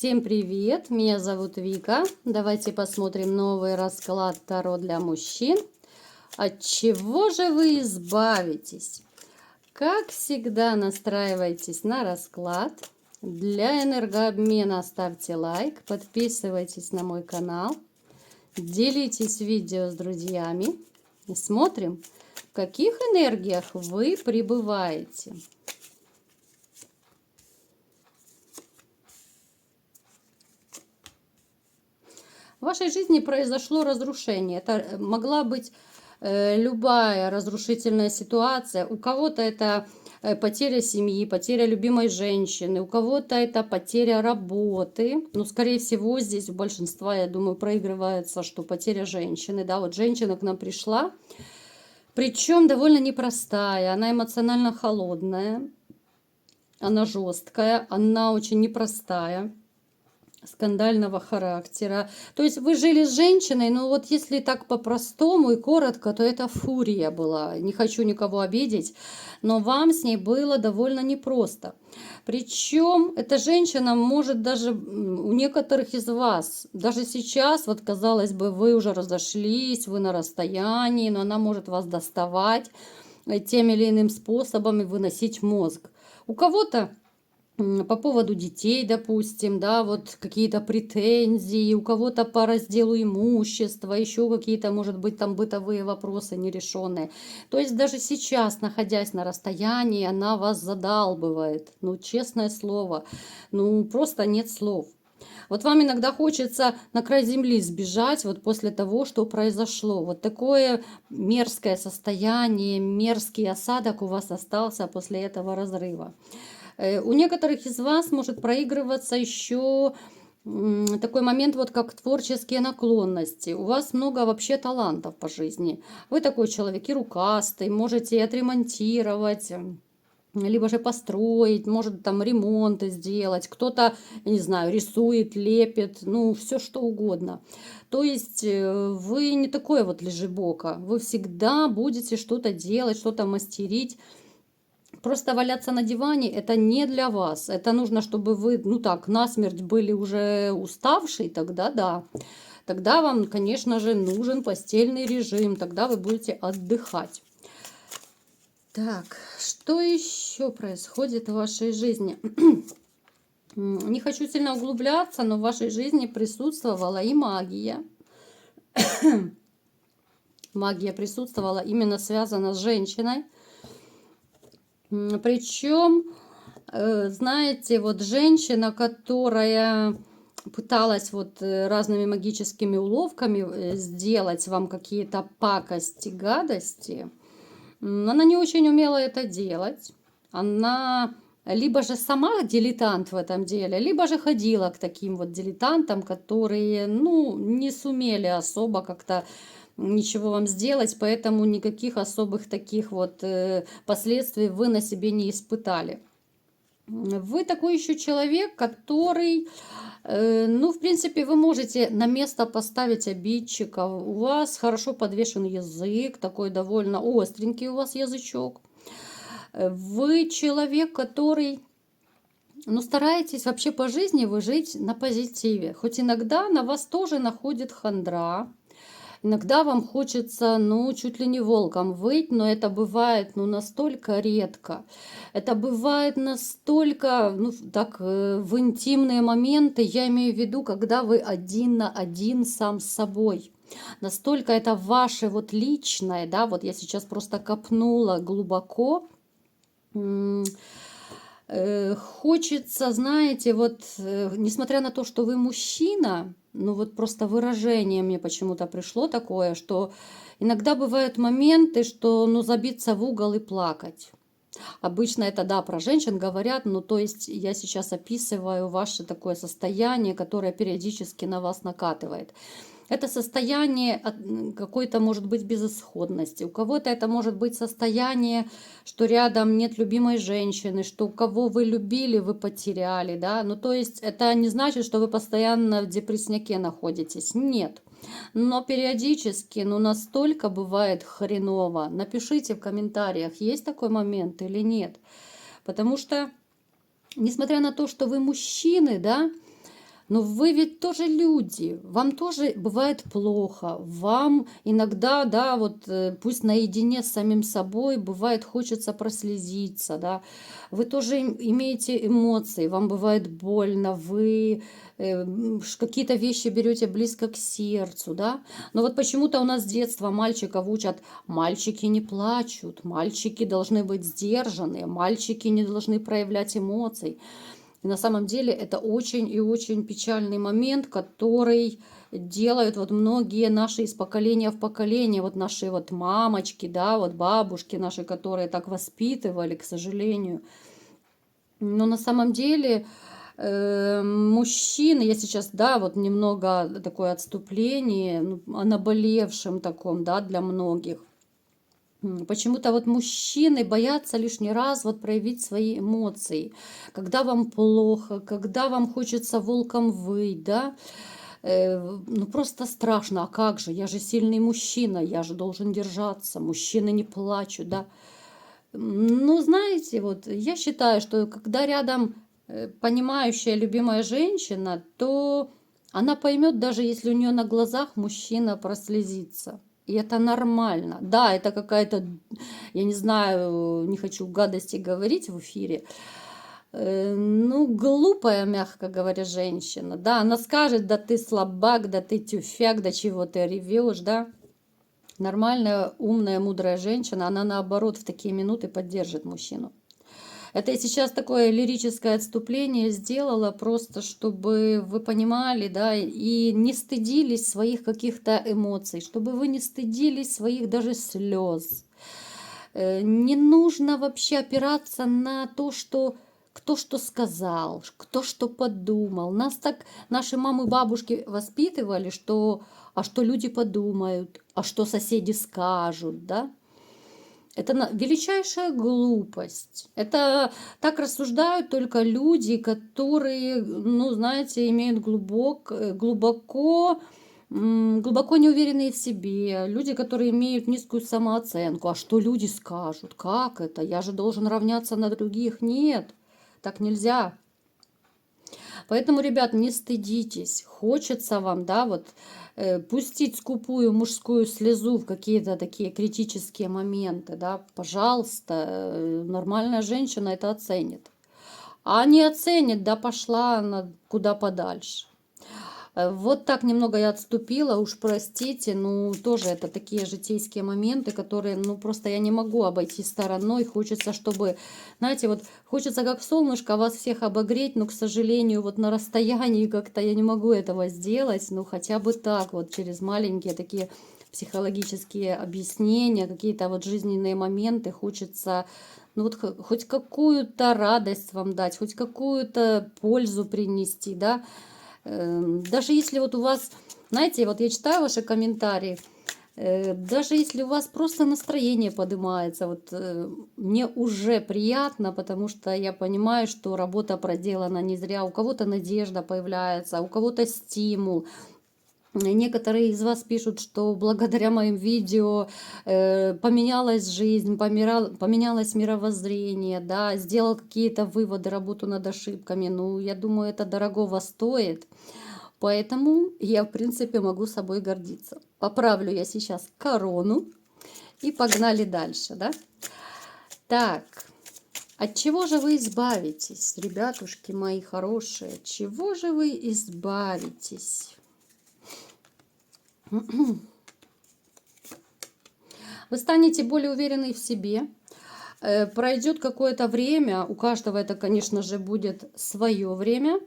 Всем привет! Меня зовут Вика. Давайте посмотрим новый расклад Таро для мужчин. От чего же вы избавитесь? Как всегда, настраивайтесь на расклад. Для энергообмена ставьте лайк, подписывайтесь на мой канал, делитесь видео с друзьями и смотрим, в каких энергиях вы пребываете. В вашей жизни произошло разрушение. Это могла быть любая разрушительная ситуация. У кого-то это потеря семьи, потеря любимой женщины, у кого-то это потеря работы. Ну, скорее всего, здесь у большинства, я думаю, проигрывается, что потеря женщины. Да, вот женщина к нам пришла, причем довольно непростая, она эмоционально холодная, она жесткая, она очень непростая, скандального характера. То есть вы жили с женщиной, но вот если так по-простому и коротко, то это фурия была. Не хочу никого обидеть, но вам с ней было довольно непросто. Причем эта женщина может даже у некоторых из вас, даже сейчас, вот казалось бы, вы уже разошлись, вы на расстоянии, но она может вас доставать тем или иным способом и выносить мозг. У кого-то по поводу детей, допустим, да, вот какие-то претензии, у кого-то по разделу имущества, еще какие-то, может быть, там бытовые вопросы нерешенные. То есть даже сейчас, находясь на расстоянии, она вас задалбывает. Ну, честное слово, ну, просто нет слов. Вот вам иногда хочется на край земли сбежать вот после того, что произошло. Вот такое мерзкое состояние, мерзкий осадок у вас остался после этого разрыва. У некоторых из вас может проигрываться еще такой момент, вот как творческие наклонности. У вас много вообще талантов по жизни. Вы такой человек и рукастый, можете и отремонтировать, либо же построить, может там ремонты сделать. Кто-то, я не знаю, рисует, лепит, ну все что угодно. То есть вы не такой вот лежебока. Вы всегда будете что-то делать, что-то мастерить. Просто валяться на диване – это не для вас. Это нужно, чтобы вы, ну так, насмерть были уже уставшие, тогда да. Тогда вам, конечно же, нужен постельный режим, тогда вы будете отдыхать. Так, что еще происходит в вашей жизни? Не хочу сильно углубляться, но в вашей жизни присутствовала и магия. Магия присутствовала, именно связана с женщиной. Причем, знаете, вот женщина, которая пыталась вот разными магическими уловками сделать вам какие-то пакости, гадости, она не очень умела это делать. Она либо же сама дилетант в этом деле, либо же ходила к таким вот дилетантам, которые, ну, не сумели особо как-то ничего вам сделать, поэтому никаких особых таких вот последствий вы на себе не испытали. Вы такой еще человек, который, ну, в принципе, вы можете на место поставить обидчика. У вас хорошо подвешен язык, такой довольно остренький у вас язычок. Вы человек, который, ну, стараетесь вообще по жизни вы жить на позитиве. Хоть иногда на вас тоже находит хандра. Иногда вам хочется, ну, чуть ли не волком выть, но это бывает, ну, настолько редко. Это бывает настолько, ну, так, в интимные моменты, я имею в виду, когда вы один на один сам с собой. Настолько это ваше вот личное, да, вот я сейчас просто копнула глубоко. Хочется, знаете, вот, несмотря на то, что вы мужчина, ну вот просто выражение мне почему-то пришло такое, что иногда бывают моменты, что, ну, забиться в угол и плакать. Обычно это, да, про женщин говорят, но то есть я сейчас описываю ваше такое состояние, которое периодически на вас накатывает. Это состояние какой-то, может быть, безысходности. У кого-то это может быть состояние, что рядом нет любимой женщины, что у кого вы любили, вы потеряли, да. Ну, то есть это не значит, что вы постоянно в депрессняке находитесь. Нет. Но периодически, ну, настолько бывает хреново. Напишите в комментариях, есть такой момент или нет. Потому что, несмотря на то, что вы мужчины, да, Но вы ведь тоже люди, вам тоже бывает плохо, вам иногда, да, вот пусть наедине с самим собой, бывает хочется прослезиться, да, вы тоже имеете эмоции, вам бывает больно, вы какие-то вещи берете близко к сердцу, да, но вот почему-то у нас с детства мальчиков учат, мальчики не плачут, мальчики должны быть сдержанные, мальчики не должны проявлять эмоций. И на самом деле это очень и очень печальный момент, который делают вот многие наши из поколения в поколение, вот наши вот мамочки, да, вот бабушки наши, которые так воспитывали, к сожалению. Но на самом деле мужчины, я сейчас, да, вот немного такое отступление, ну, о наболевшем таком, да, для многих. Почему-то вот мужчины боятся лишний раз вот проявить свои эмоции. Когда вам плохо, когда вам хочется волком выть, да, ну просто страшно. А как же? Я же сильный мужчина, я же должен держаться. Мужчины не плачут, да. Ну, знаете, вот я считаю, что когда рядом понимающая, любимая женщина, то она поймет, даже если у нее на глазах мужчина прослезится. И это нормально. Да, это какая-то, я не знаю, не хочу гадости говорить в эфире. Ну, глупая, мягко говоря, женщина. Да, она скажет, да ты слабак, да ты тюфяк, да чего ты ревешь, да. Нормальная, умная, мудрая женщина, она наоборот в такие минуты поддержит мужчину. Это я сейчас такое лирическое отступление сделала, просто чтобы вы понимали, да, и не стыдились своих каких-то эмоций, чтобы вы не стыдились своих даже слез. Не нужно вообще опираться на то, что кто что сказал, кто что подумал. Нас так наши мамы, бабушки воспитывали, что а что люди подумают, а что соседи скажут, да? Это величайшая глупость. Это так рассуждают только люди, которые, ну, знаете, имеют глубоко неуверенные в себе, люди, которые имеют низкую самооценку. А что люди скажут? Как это? Я же должен равняться на других. Нет, так нельзя. Поэтому, ребят, не стыдитесь. Хочется вам, да, вот пустить скупую мужскую слезу в какие-то такие критические моменты, да, пожалуйста, нормальная женщина это оценит. А не оценит, да пошла она куда подальше. Вот так немного я отступила, уж простите, ну тоже это такие житейские моменты, которые, ну просто я не могу обойти стороной. Хочется, чтобы, знаете, вот хочется как солнышко вас всех обогреть, но, к сожалению, вот на расстоянии как-то я не могу этого сделать, ну хотя бы так, вот через маленькие такие психологические объяснения, какие-то вот жизненные моменты хочется, ну вот хоть какую-то радость вам дать, хоть какую-то пользу принести, да. Даже если вот у вас, знаете, вот я читаю ваши комментарии, даже если у вас просто настроение поднимается, вот мне уже приятно, потому что я понимаю, что работа проделана не зря. У кого-то надежда появляется, у кого-то стимул. Некоторые из вас пишут, что благодаря моим видео поменялась жизнь, поменялось мировоззрение, да, сделал какие-то выводы, работу над ошибками. Ну, я думаю, это дорогого стоит. Поэтому я, в принципе, могу собой гордиться. Поправлю я сейчас корону и погнали дальше, да? Так, от чего же вы избавитесь, ребятушки мои хорошие? От чего же вы избавитесь? Вы станете более уверенной в себе. Пройдет какое-то время, у каждого это, конечно же, будет свое время.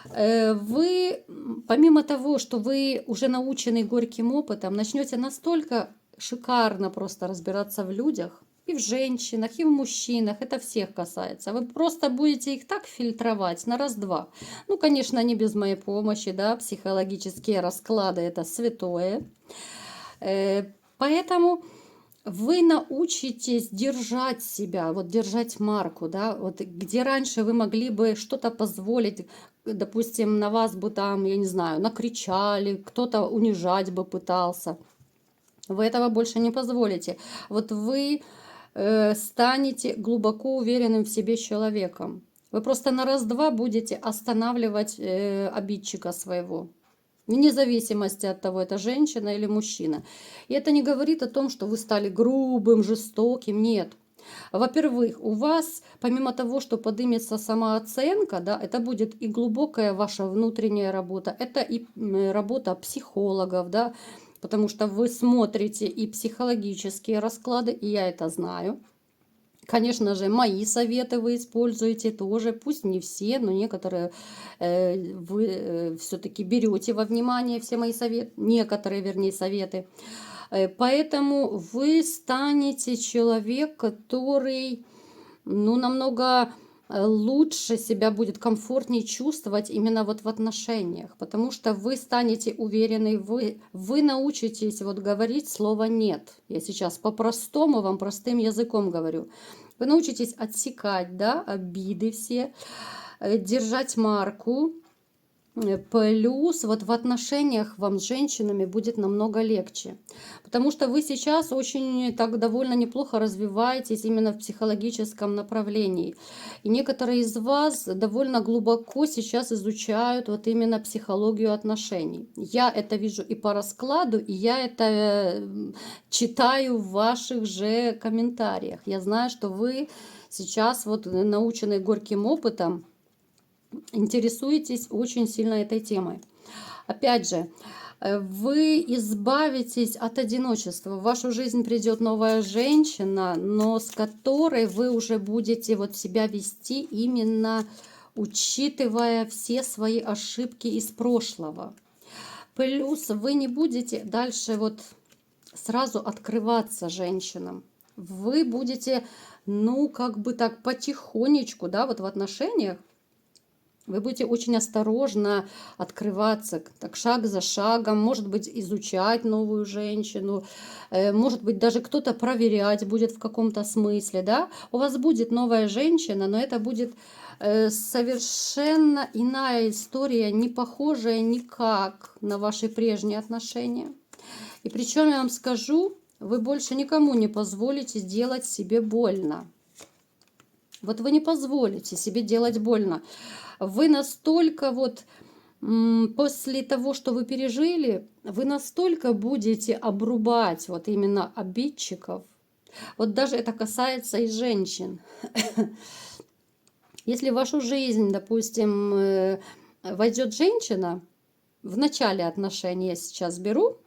Вы, помимо того, что вы уже научены горьким опытом, начнете настолько шикарно просто разбираться в людях, и в женщинах, и в мужчинах, это всех касается. Вы просто будете их так фильтровать на раз-два. Ну, конечно, не без моей помощи, да, психологические расклады это святое. Поэтому вы научитесь держать себя, вот держать марку, да, вот где раньше вы могли бы что-то позволить, допустим, на вас бы там, я не знаю, накричали, кто-то унижать бы пытался. Вы этого больше не позволите. Вот вы станете глубоко уверенным в себе человеком. Вы просто на раз-два будете останавливать обидчика своего. Вне зависимости от того, это женщина или мужчина. И это не говорит о том, что вы стали грубым, жестоким. Нет. Во-первых, у вас, помимо того, что поднимется самооценка, да, это будет и глубокая ваша внутренняя работа, это и работа психологов, да, потому что вы смотрите и психологические расклады, и я это знаю. Конечно же, мои советы вы используете тоже, пусть не все, но некоторые вы все-таки берете во внимание все мои советы, некоторые, вернее, советы. Поэтому вы станете человек, который, ну, намного лучше себя будет комфортнее чувствовать именно вот в отношениях, потому что вы станете уверены, вы научитесь вот говорить слово «нет». Я сейчас по-простому вам, простым языком говорю. Вы научитесь отсекать, да, обиды все, держать марку. Плюс вот в отношениях вам с женщинами будет намного легче. Потому что вы сейчас очень так довольно неплохо развиваетесь именно в психологическом направлении. И некоторые из вас довольно глубоко сейчас изучают вот именно психологию отношений. Я это вижу и по раскладу, и я это читаю в ваших же комментариях. Я знаю, что вы сейчас вот научены горьким опытом, интересуетесь очень сильно этой темой. Опять же, вы избавитесь от одиночества. В вашу жизнь придет новая женщина, но с которой вы уже будете вот себя вести именно учитывая все свои ошибки из прошлого. Плюс вы не будете дальше вот сразу открываться женщинам. Вы будете, ну, как бы так потихонечку, да, вот в отношениях, вы будете очень осторожно открываться, так шаг за шагом, может быть, изучать новую женщину, может быть, даже кто-то проверять будет в каком-то смысле, да. У вас будет новая женщина, но это будет совершенно иная история, не похожая никак на ваши прежние отношения. И причем я вам скажу, вы больше никому не позволите делать себе больно. Вот вы не позволите себе делать больно. Вы настолько вот после того, что вы пережили, вы настолько будете обрубать вот именно обидчиков. Вот даже это касается и женщин. Если в вашу жизнь, допустим, войдет женщина, в начале отношений я сейчас беру,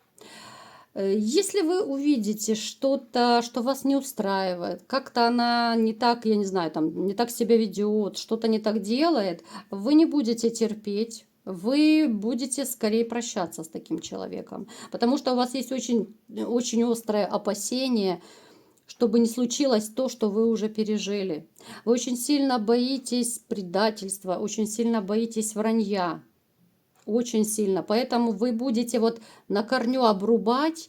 если вы увидите что-то, что вас не устраивает, как-то она не так, я не знаю, там, не так себя ведет, что-то не так делает, вы не будете терпеть, вы будете скорее прощаться с таким человеком. Потому что у вас есть очень, очень острое опасение, чтобы не случилось то, что вы уже пережили. Вы очень сильно боитесь предательства, очень сильно боитесь вранья. Очень сильно. Поэтому вы будете вот на корню обрубать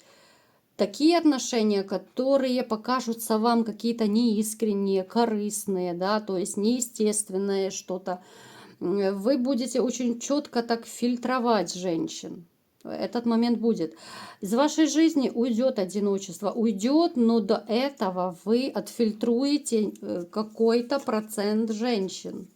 такие отношения, которые покажутся вам какие-то неискренние, корыстные, да, то есть неестественное что-то. Вы будете очень четко так фильтровать женщин. Этот момент будет. Из вашей жизни уйдет одиночество, уйдет, но до этого вы отфильтруете какой-то процент женщин.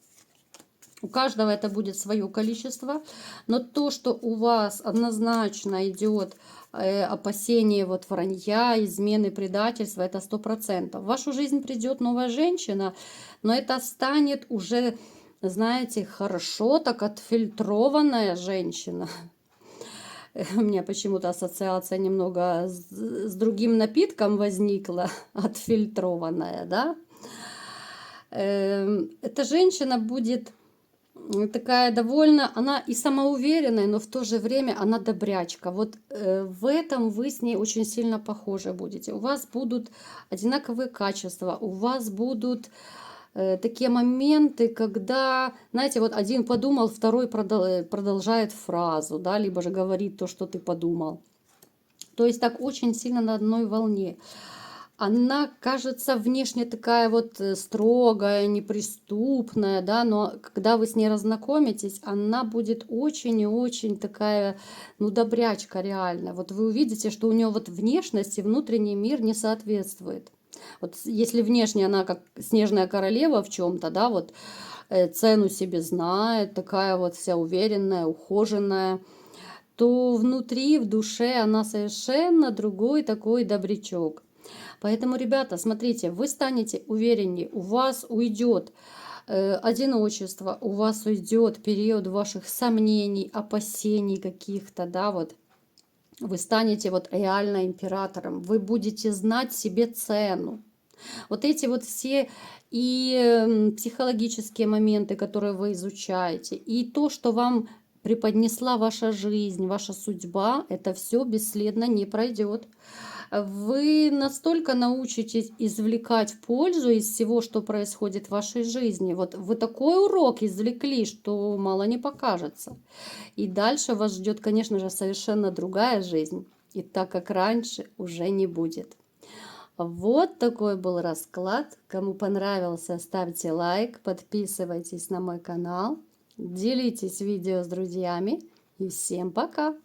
У каждого это будет свое количество, но то, что у вас однозначно идет опасение вот вранья, измены, предательства, это 100%. В вашу жизнь придет новая женщина, но это станет уже, знаете, хорошо так отфильтрованная женщина. У меня почему-то ассоциация немного с другим напитком возникла, отфильтрованная, да. Эта женщина будет такая довольно, она и самоуверенная, но в то же время она добрячка. Вот в этом вы с ней очень сильно похожи будете. У вас будут одинаковые качества, у вас будут такие моменты, когда, знаете, вот один подумал, второй продолжает фразу, да, либо же говорит то, что ты подумал. То есть так очень сильно на одной волне. Она кажется внешне такая вот строгая, неприступная, да, но когда вы с ней разнакомитесь, она будет очень и очень такая, ну, добрячка реально. Вот вы увидите, что у нее вот внешность и внутренний мир не соответствует. Вот если внешне она как снежная королева в чем-то, да, вот, цену себе знает, такая вот вся уверенная, ухоженная, то внутри, в душе она совершенно другой такой добрячок. Поэтому, ребята, смотрите, вы станете увереннее, у вас уйдет одиночество, у вас уйдет период ваших сомнений, опасений каких-то, да, вот. Вы станете вот реально императором, вы будете знать себе цену. Вот эти вот все и психологические моменты, которые вы изучаете, и то, что вам преподнесла ваша жизнь, ваша судьба, это все бесследно не пройдет. Вы настолько научитесь извлекать пользу из всего, что происходит в вашей жизни. Вот вы такой урок извлекли, что мало не покажется. И дальше вас ждет, конечно же, совершенно другая жизнь. И так как раньше уже не будет. Вот такой был расклад. Кому понравился, ставьте лайк, подписывайтесь на мой канал, делитесь видео с друзьями. И всем пока!